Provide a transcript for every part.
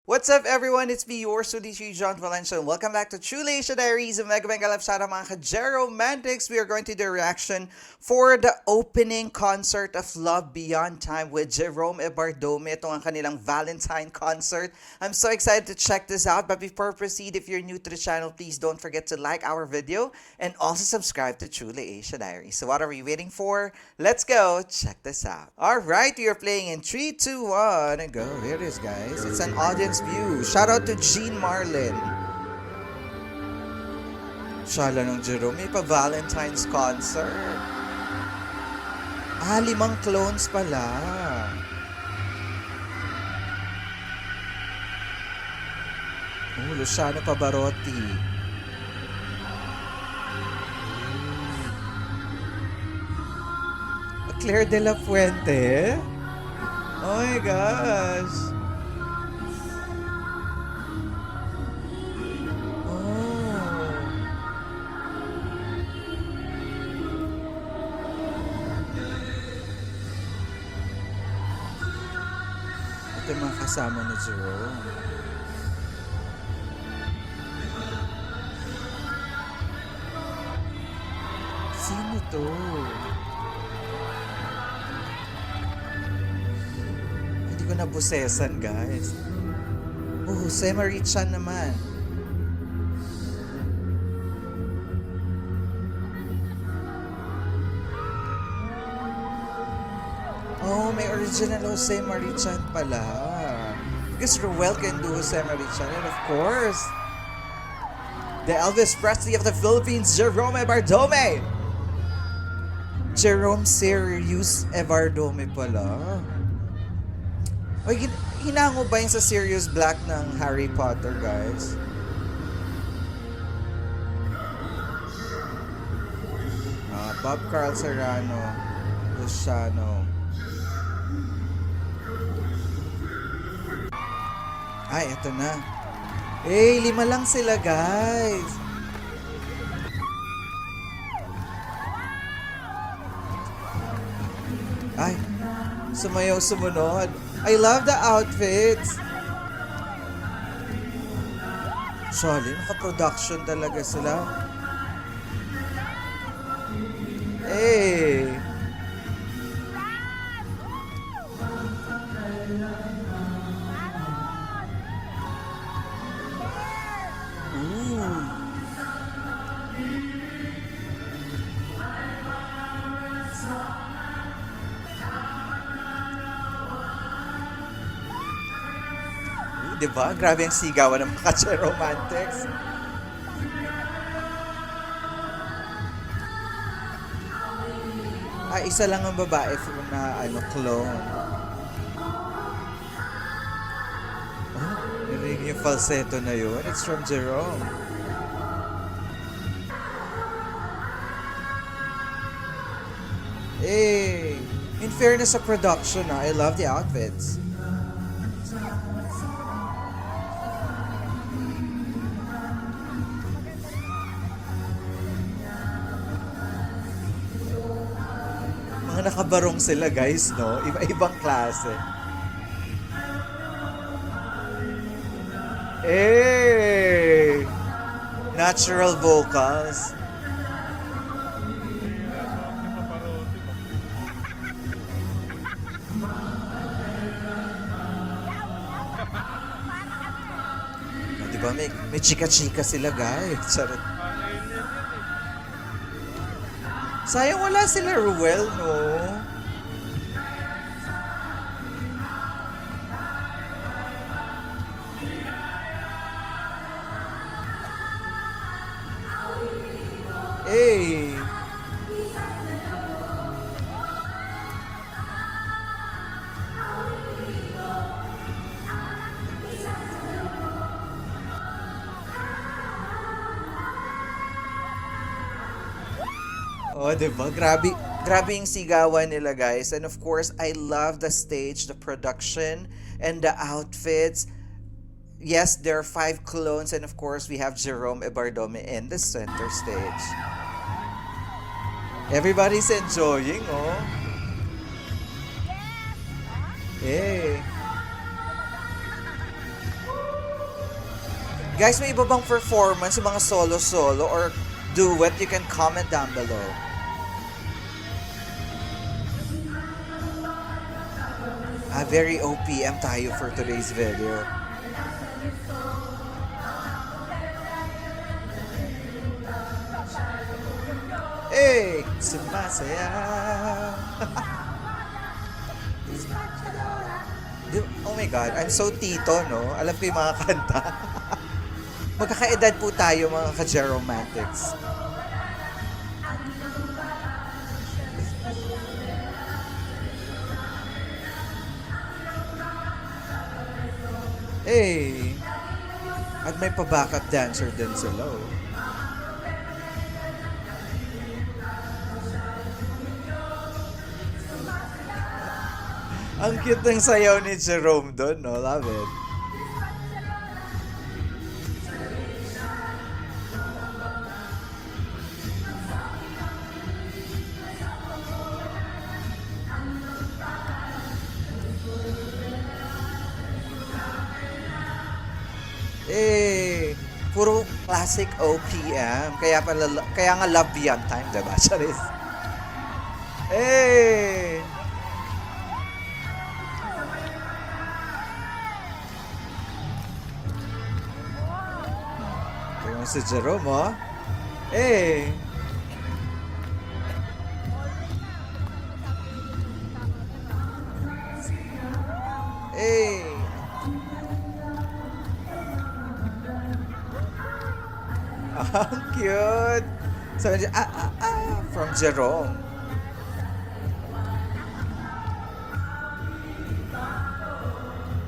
What's up everyone? It's me, yours truly, John Valencia. Welcome back to Truly Asia Diaries. Mega love shout out mga ka-Jeromantics. We are going to do a reaction for the opening concert of Love Beyond Time with Jerome Ebardome. Ito ang kanilang Valentine concert. I'm so excited to check this out. But before we proceed, if you're new to the channel, please don't forget to like our video and also subscribe to Truly Asia Diaries. So what are we waiting for? Let's go check this out. Alright, we are playing in 3, 2, 1, and go. Here it is, guys. It's an audience view. Shout out to Jean Marlin. Shala ng Jerome, may pa-Valentine's concert. 5 clones pala. Luciano Pavarotti. Claire de la Fuente. Oh my gosh. Ito yung mga kasama ni Jerome. Sino to? Hindi ko nabusesan, guys. Oh, Jose Marichan naman. Oh, may original Jose Marichan pala. Because Ruel can do Jose Marichan. And of course, the Elvis Presley of the Philippines, Jerome Ebardome. Jerome Sirius Ebardome pala. Oy, hinango ba yun sa Sirius Black ng Harry Potter, guys? Bob Carl Serrano, Luciano. Ay, eto na. Eh, 5 lang sila, guys. Ay, sumayaw sumunod. I love the outfits. Sorry, naka-production talaga sila. Eh. Diba? Grabe ang sigawan ng mga ka-Jeromantics. Isa lang ang babae na clone. Oh, narinig yung falsetto na yun. It's from Jerome. Eh, in fairness sa production, I love the outfits. Mga nakabarong sila, guys, no? Iba-ibang klase. Eh! Natural vocals. Diba? May chika-chika sila, guys. Charot. Sayang wala sila Ruel, no? Eh. Oh, diba? Grabe yung sigawan nila, guys. And of course, I love the stage, the production, and the outfits. Yes, there are five clones, and of course, we have Jerome Ebardome in the center stage. Everybody's enjoying, oh. Hey. Guys, may iba bang performance, yung mga solo-solo or duet, you can comment down below. Very OPM tayo for today's video. Hey! Sumasayaw! Oh my God, I'm so tito, no? Alam ko yung mga kanta. Magkakaedad po tayo, mga ka-Geromantics. Hey! At may pa-backup dancer din sila, oh. Ang cute ng sayaw ni Jerome doon, no? Love it. Eh, puro classic OPM. Kaya nga love beyond time, diba? Charis. Eh! Tingnan si Jerome, oh. Eh! Eh! Ang cute! Sabi niya, from Jerome.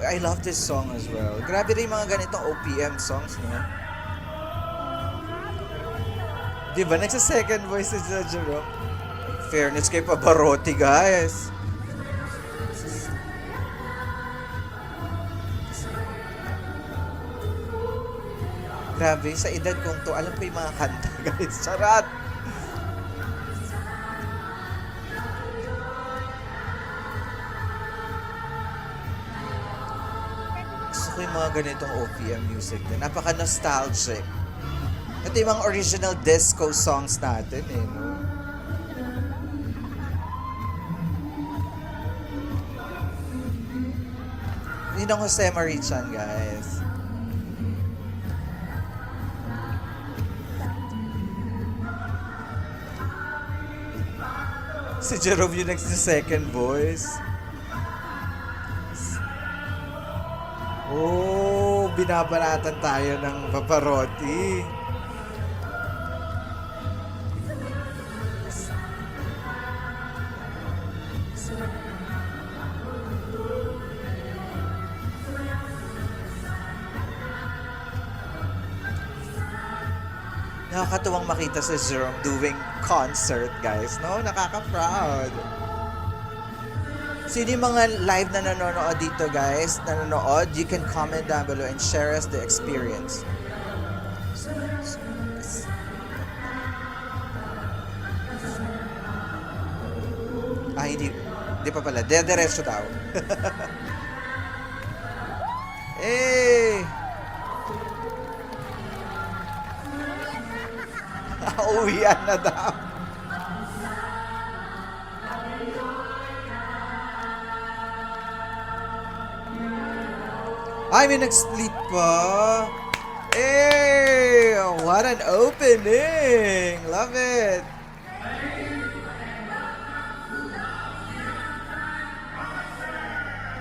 I love this song as well. Grabe rin mga ganitong OPM songs, no? Di ba? Nagsa-second voice si Jerome. Fairness kay Pavarotti, guys. Grabe, sa edad kong to, alam ko yung mga kanta, guys. Charat! Gusto ko yung mga ganitong OPM music din. Napaka-nostalgic. Ito yung mga original disco songs natin, eh, no? Yun ang Jose Marichan, guys. Si Jerome yung nagsi-second voice. Oh, binabanatan tayo ng Pavarotti. Nakakatuwang makita si Jerome doing concert, guys. No? Nakaka-proud. Sino yung mga live na nanonood dito, guys? Nanonood? You can comment down below and share us the experience. Hindi pa pala. Diretso daw. Eh! Uwian na daw. Ay, may nag-split pa. Hey! What an opening! Love it!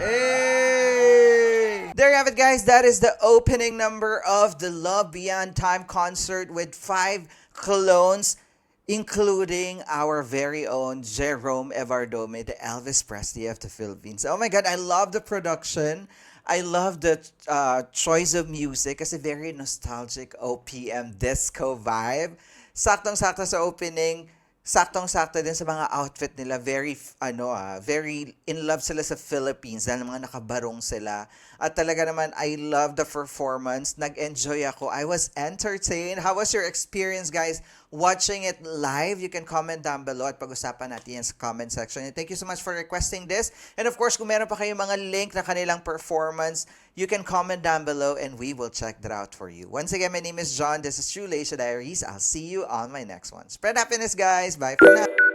Hey! There you have it, guys. That is the opening number of the Love Beyond Time concert with 5 clones, including our very own Jerome Evardome, the Elvis Presley of the Philippines. Oh my God, I love the production. I love the choice of music kasi very nostalgic OPM disco vibe. Saktong-sakto sa opening, saktong-sakto din sa mga outfit nila. Very, very in love sila sa Philippines dahil mga nakabarong sila. At talaga naman, I love the performance. Nag-enjoy ako. I was entertained. How was your experience, guys, watching it live? You can comment down below at pag-usapan natin yan sa comment section. And thank you so much for requesting this. And of course, kung meron pa kayong mga link na kanilang performance, you can comment down below and we will check that out for you. Once again, my name is John. This is True Leisha Diaries. I'll see you on my next one. Spread happiness, guys. Bye for now.